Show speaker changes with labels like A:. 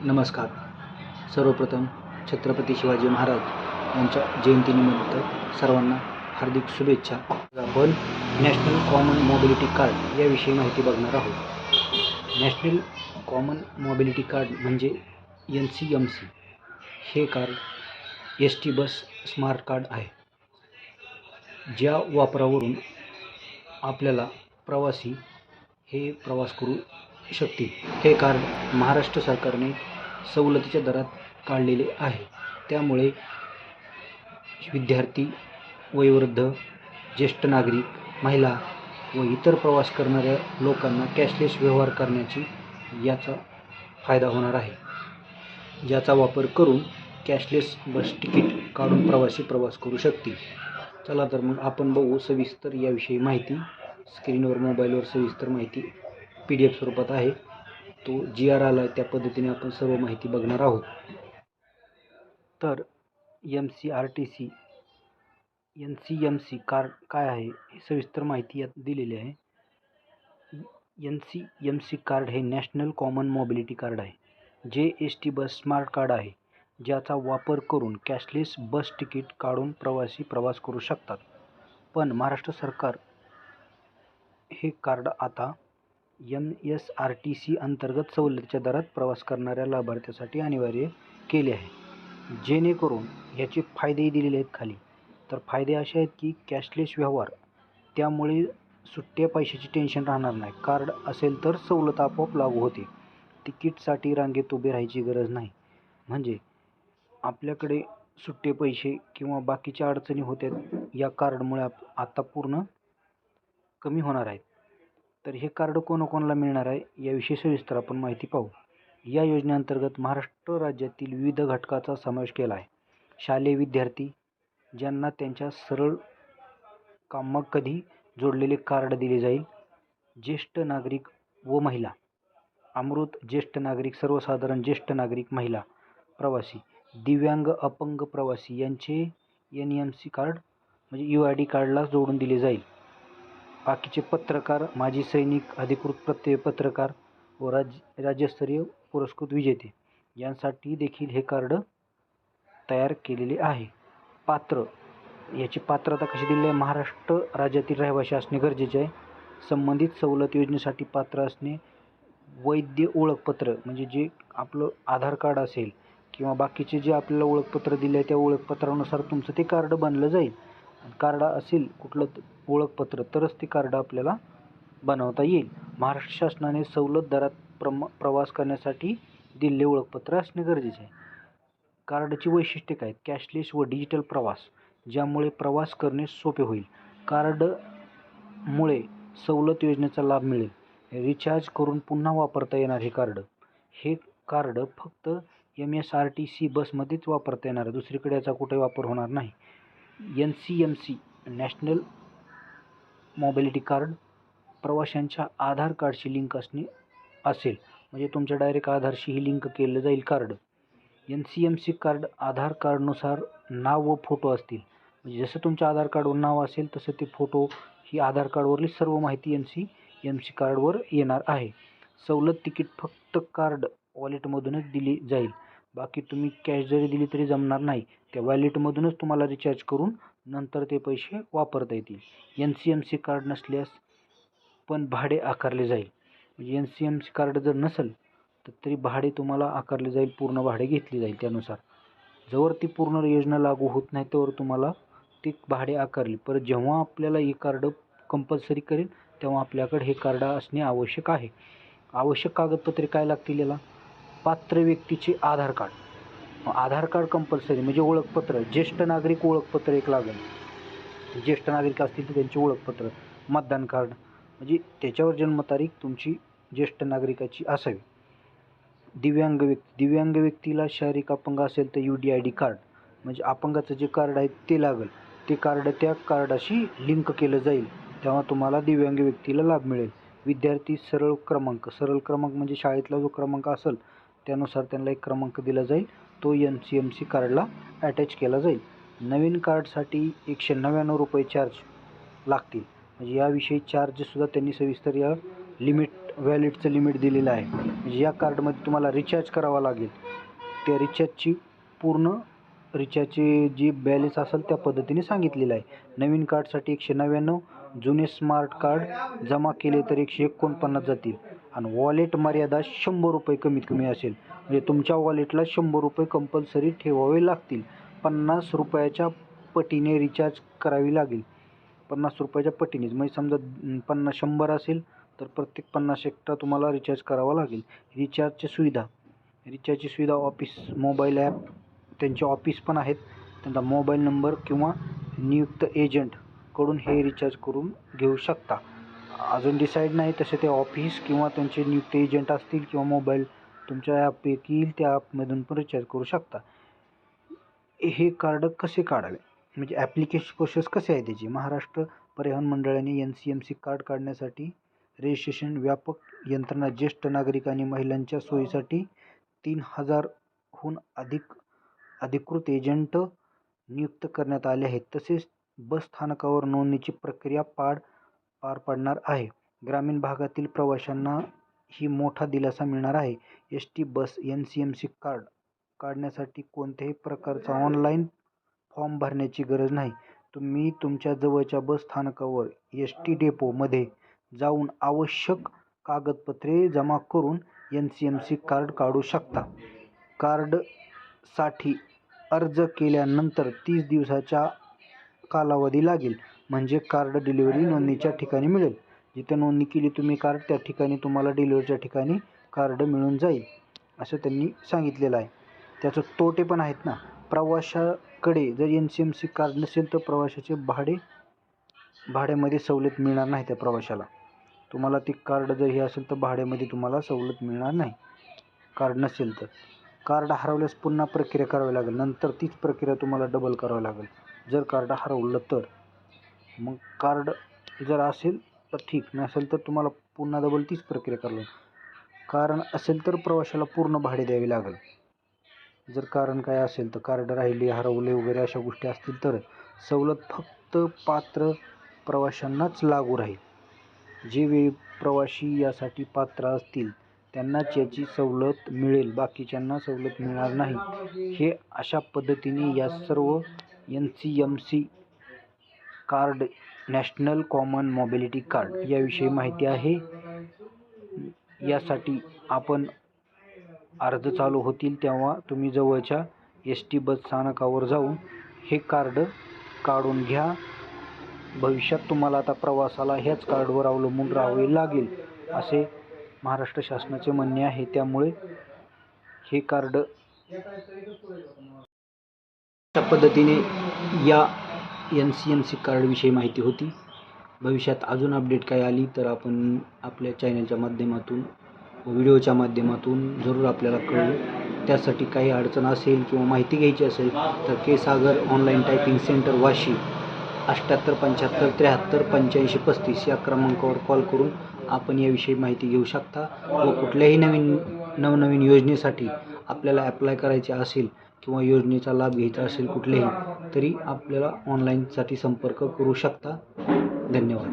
A: नमस्कार. सर्वप्रथम छत्रपती शिवाजी महाराज यांच्या जयंतीनिमित्त सर्वांना हार्दिक शुभेच्छा. आपण नॅशनल कॉमन मोबिलिटी कार्ड याविषयी माहिती बघणार आहोत. नॅशनल कॉमन मोबिलिटी कार्ड म्हणजे NCMC हे कार्ड ST बस स्मार्ट कार्ड आहे, ज्या वापरावरून आपल्याला प्रवासी हे प्रवास करू शकतील. हे कार्ड महाराष्ट्र सरकारने सवलतीच्या दरात काढलेले आहे. त्यामुळे विद्यार्थी, वयोवृद्ध, ज्येष्ठ नागरिक, महिला व इतर प्रवास करणाऱ्या लोकांना कॅशलेस व्यवहार करण्याची याचा फायदा होणार आहे, ज्याचा वापर करून कॅशलेस बस तिकीट काढून प्रवासी प्रवास करू शकतील. चला तर मग आपण बघू सविस्तर याविषयी माहिती. स्क्रीनवर मोबाईलवर सविस्तर माहिती PDF स्वरूपात आहे. तो GR आला आहे, त्या पद्धतीने आपण सर्व माहिती बघणार आहोत. तर NCMC कार्ड काय आहे हे सविस्तर माहिती यात दिलेली आहे. NCMC कार्ड हे नॅशनल कॉमन मोबिलिटी कार्ड आहे, जे ST बस स्मार्ट कार्ड आहे, ज्याचा वापर करून कॅशलेस बस तिकीट काढून प्रवासी प्रवास करू शकतात. पण महाराष्ट्र सरकार हे कार्ड आता MSRTC अंतर्गत सवलतीच्या दरात प्रवास करणाऱ्या लाभार्थ्यांसाठी अनिवार्य केले आहे, जेणेकरून याचे फायदेही दिलेले आहेत खाली. तर फायदे असे आहेत की कॅशलेस व्यवहार, त्यामुळे सुट्ट्या पैशाची टेन्शन राहणार नाही. कार्ड असेल तर सवलत आपोआप लागू होते. तिकीटसाठी रांगेत उभे राहायची गरज नाही. म्हणजे आपल्याकडे सुट्टे पैसे किंवा बाकीच्या अडचणी होत्या, या कार्डमुळे आता पूर्ण कमी होणार आहेत. तर हे कार्ड कोणाकोणाला मिळणार आहे याविषयी सविस्तर आपण माहिती पाहू. या योजनेअंतर्गत महाराष्ट्र राज्यातील विविध घटकाचा समावेश केला आहे. शालेय विद्यार्थी, ज्यांना त्यांच्या सरळ कामाकधी जोडलेले कार्ड दिले जाईल. ज्येष्ठ नागरिक व महिला, अमृत ज्येष्ठ नागरिक, सर्वसाधारण ज्येष्ठ नागरिक, महिला प्रवासी, दिव्यांग, अपंग प्रवासी यांचे NMC कार्ड म्हणजे UID कार्डला जोडून दिले जाईल. बाकीचे पत्रकार, माजी सैनिक, अधिकृत पत्रकार व राज्यस्तरीय पुरस्कृत विजेते यांसाठी देखील हे कार्ड तयार केलेले आहे. याची पात्रता कशी दिली आहे? महाराष्ट्र राज्यातील रहिवासी असणे गरजेचे आहे. संबंधित सवलत योजनेसाठी पात्र असणे. वैध ओळखपत्र म्हणजे जे आपलं आधार कार्ड असेल किंवा बाकीचे जे आपल्याला ओळखपत्र दिले आहे त्या ओळखपत्रानुसार तुमचं ते कार्ड बनलं जाईल. कार्ड असेल कुठलं ओळखपत्र तरच ते कार्ड आपल्याला बनवता येईल. महाराष्ट्र शासनाने सवलत दरात प्रवास करण्यासाठी दिलेले ओळखपत्र असणे गरजेचे आहे. कार्डची वैशिष्ट्ये काय? कॅशलेस व डिजिटल प्रवास, ज्यामुळे प्रवास करणे सोपे होईल. कार्डमुळे सवलत योजनेचा लाभ मिळेल. रिचार्ज करून पुन्हा वापरता येणार हे कार्ड. हे कार्ड फक्त MSRTC बसमध्येच वापरता येणार, दुसरीकडे याचा कुठे वापर होणार नाही. NCMC नॅशनल मोबिलिटी कार्ड प्रवाशांच्या आधार कार्डशी लिंक असेल, म्हणजे तुमच्या डायरेक्ट आधारशी ही लिंक केलं जाईल कार्ड. NCMC कार्ड आधार कार्डनुसार नाव व फोटो असतील, म्हणजे जसं तुमच्या आधार कार्डवर नाव असेल तसं ते फोटो ही आधार कार्डवरली सर्व माहिती NCMC कार्डवर येणार आहे. सवलत तिकीट फक्त कार्ड वॉलेटमधूनच दिली जाईल. बाकी तुम्ही कॅश जरी दिली तरी जमणार नाही. त्या वॉलेटमधूनच तुम्हाला रिचार्ज करून नंतर ते पैसे वापरता येतील. NCMC कार्ड नसल्यास पण भाडे आकारले जाईल. म्हणजे NCMC कार्ड जर नसेल तर तरी भाडे तुम्हाला आकारले जाईल, पूर्ण भाडे घेतले जाईल. त्यानुसार जवळ ती पूर्ण योजना लागू होत नाही तोवर तुम्हाला ती भाडे आकारली. परत जेव्हा आपल्याला हे कार्ड कंपल्सरी करेल तेव्हा आपल्याकडे हे कार्ड असणे आवश्यक आहे. आवश्यक कागदपत्रे काय लागतील याला? पात्र व्यक्तीचे आधार कार्ड कंपल्सरी म्हणजे ओळखपत्र. ज्येष्ठ नागरिक ओळखपत्र एक लागेल. ज्येष्ठ नागरिक असतील तर त्यांचे ओळखपत्र. मतदान कार्ड म्हणजे त्याच्यावर जन्मतारीख तुमची ज्येष्ठ नागरिकाची असावी. दिव्यांग व्यक्तीला शारीरिक अपंग असेल तर UDID कार्ड म्हणजे अपंगाचं जे कार्ड आहे ते लागेल. ते कार्ड त्या कार्डाशी लिंक केलं जाईल, तेव्हा तुम्हाला दिव्यांग व्यक्तीला लाभ मिळेल. विद्यार्थी सरळ क्रमांक म्हणजे शाळेतला जो क्रमांक असेल त्यानुसार त्यांना एक क्रमांक दिला जाईल, तो NCMC कार्डला अटॅच केला जाईल. नवीन कार्डसाठी 199 रुपये चार्ज लागतील. म्हणजे याविषयी चार्जसुद्धा त्यांनी सविस्तर या लिमिट वॅलिडचं लिमिट दिलेलं आहे. म्हणजे या कार्डमध्ये तुम्हाला रिचार्ज करावा लागेल. त्या रिचार्जची पूर्ण रिचार्जची जी बॅलन्स असेल त्या पद्धतीने सांगितलेलं आहे. नवीन कार्डसाठी 199, जुने स्मार्ट कार्ड जमा केले तर 149 जातील आणि वॉलेट मर्यादा 100 रुपये कमीत कमी असेल. म्हणजे तुमच्या वॉलेटला 100 रुपये कंपल्सरी ठेवावे लागतील. 50 रुपयाच्या पटीने रिचार्ज करावी लागेल. 50 रुपयाच्या पटीनेच, म्हणजे समजा 100 असेल तर प्रत्येक 50 एक्स्ट्रा तुम्हाला रिचार्ज करावा लागेल. रिचार्जची सुविधा ऑफिस मोबाईल ॲप, त्यांचे ऑफिस पण आहेत. त्यांचा मोबाईल नंबर किंवा नियुक्त एजंटकडून हे रिचार्ज करून घेऊ शकता. अजून डिसाईड नाही, तसे ते ऑफिस किंवा त्यांचे नियुक्त एजंट असतील किंवा मोबाईल तुमच्या ॲपपैकी येईल त्या ॲपमधून पण रिचार्ज करू शकता. हे कार्ड कसे काढावे, म्हणजे ॲप्लिकेशन प्रोसेस कसे आहे त्याची. महाराष्ट्र परिवहन मंडळाने NCMC कार्ड काढण्यासाठी रजिस्ट्रेशन व्यापक यंत्रणा, ज्येष्ठ नागरिक आणि महिलांच्या सोयीसाठी 3000हून अधिक अधिकृत एजंट नियुक्त करण्यात आले आहेत. तसेच बस स्थानकावर नोंदणीची प्रक्रिया पार पाडणार आहे. ग्रामीण भागातील प्रवाशांना ही मोठा दिलासा मिळणार आहे. ST बस NCMC कार्ड काढण्यासाठी कोणत्याही प्रकारचा ऑनलाईन फॉर्म भरण्याची गरज नाही. तुम्ही तुमच्या जवळच्या बस स्थानकावर ST डेपोमध्ये जाऊन आवश्यक कागदपत्रे जमा करून NCMC कार्ड काढू शकता. कार्डसाठी अर्ज केल्यानंतर 30 दिवसाचा कालावधी लागेल. म्हणजे कार्ड डिलिव्हरी नोंदणीच्या ठिकाणी मिळेल. जिथे नोंदणी केली तुम्ही कार्ड, त्या ठिकाणी तुम्हाला डिलिव्हरीच्या ठिकाणी कार्ड मिळून जाईल, असं त्यांनी सांगितलेलं आहे. त्याचे तोटे पण आहेत ना. प्रवाशाकडे जर NCMC कार्ड नसेल तर प्रवाशाचे भाड्यामध्ये सवलत मिळणार नाही. त्या प्रवाशाला तुम्हाला ती कार्ड जर हे असेल तर भाड्यामध्ये तुम्हाला सवलत मिळणार नाही. कार्ड नसेल तर कार्ड हरवल्यास पुन्हा प्रक्रिया करावी लागेल. नंतर तीच प्रक्रिया तुम्हाला डबल करावी लागेल जर कार्ड हरवलं तर. मग कार्ड जर असेल तर ठीक, नसेल तर तुम्हाला पुन्हा डबल तीच प्रक्रिया करावी लागेल. कारण असेल तर प्रवाशाला पूर्ण भाडे द्यावे लागेल. जर कारण काय असेल तर कार्ड राहिले, हरवले वगैरे अशा गोष्टी असतील तर सवलत फक्त पात्र प्रवाशांनाच लागू राहील. जे प्रवाशी यासाठी पात्र असतील त्यांनाच याची सवलत मिळेल, बाकीच्यांना सवलत मिळणार नाही. हे अशा पद्धतीने या सर्व NCMC card, national common mobility card याविषयी माहिती आहे. यासाठी आपण अर्ज चालू होतील तेव्हा तुम्ही जवळच्या ST बस स्थानकावर जाऊन हे कार्ड काढून घ्या. भविष्यात तुम्हाला आता प्रवासाला ह्याच कार्डवर अवलंबून राहावे लागेल असे महाराष्ट्र शासनाचे म्हणणे आहे. त्यामुळे हे कार्ड अशा पद्धतीने या NCMC कार्डविषयी माहिती होती. भविष्यात अजून अपडेट काय आली तर आपण आपल्या चॅनलच्या माध्यमातून, व्हिडिओच्या माध्यमातून जरूर आपल्याला कळवू. त्यासाठी काही अडचण असेल किंवा माहिती घ्यायची असेल तर के सागर ऑनलाईन टायपिंग सेंटर वाशी 7875738535 या क्रमांकावर कॉल करून आपण याविषयी माहिती घेऊ शकता. व कुठल्याही नवनवीन योजनेसाठी आपल्याला ॲप्लाय करायचे असेल किंवा योजनेचा लाभ घ्यायचा असेल कुठलेही, तरी आपल्याला ऑनलाईनसाठी संपर्क करू शकता. धन्यवाद.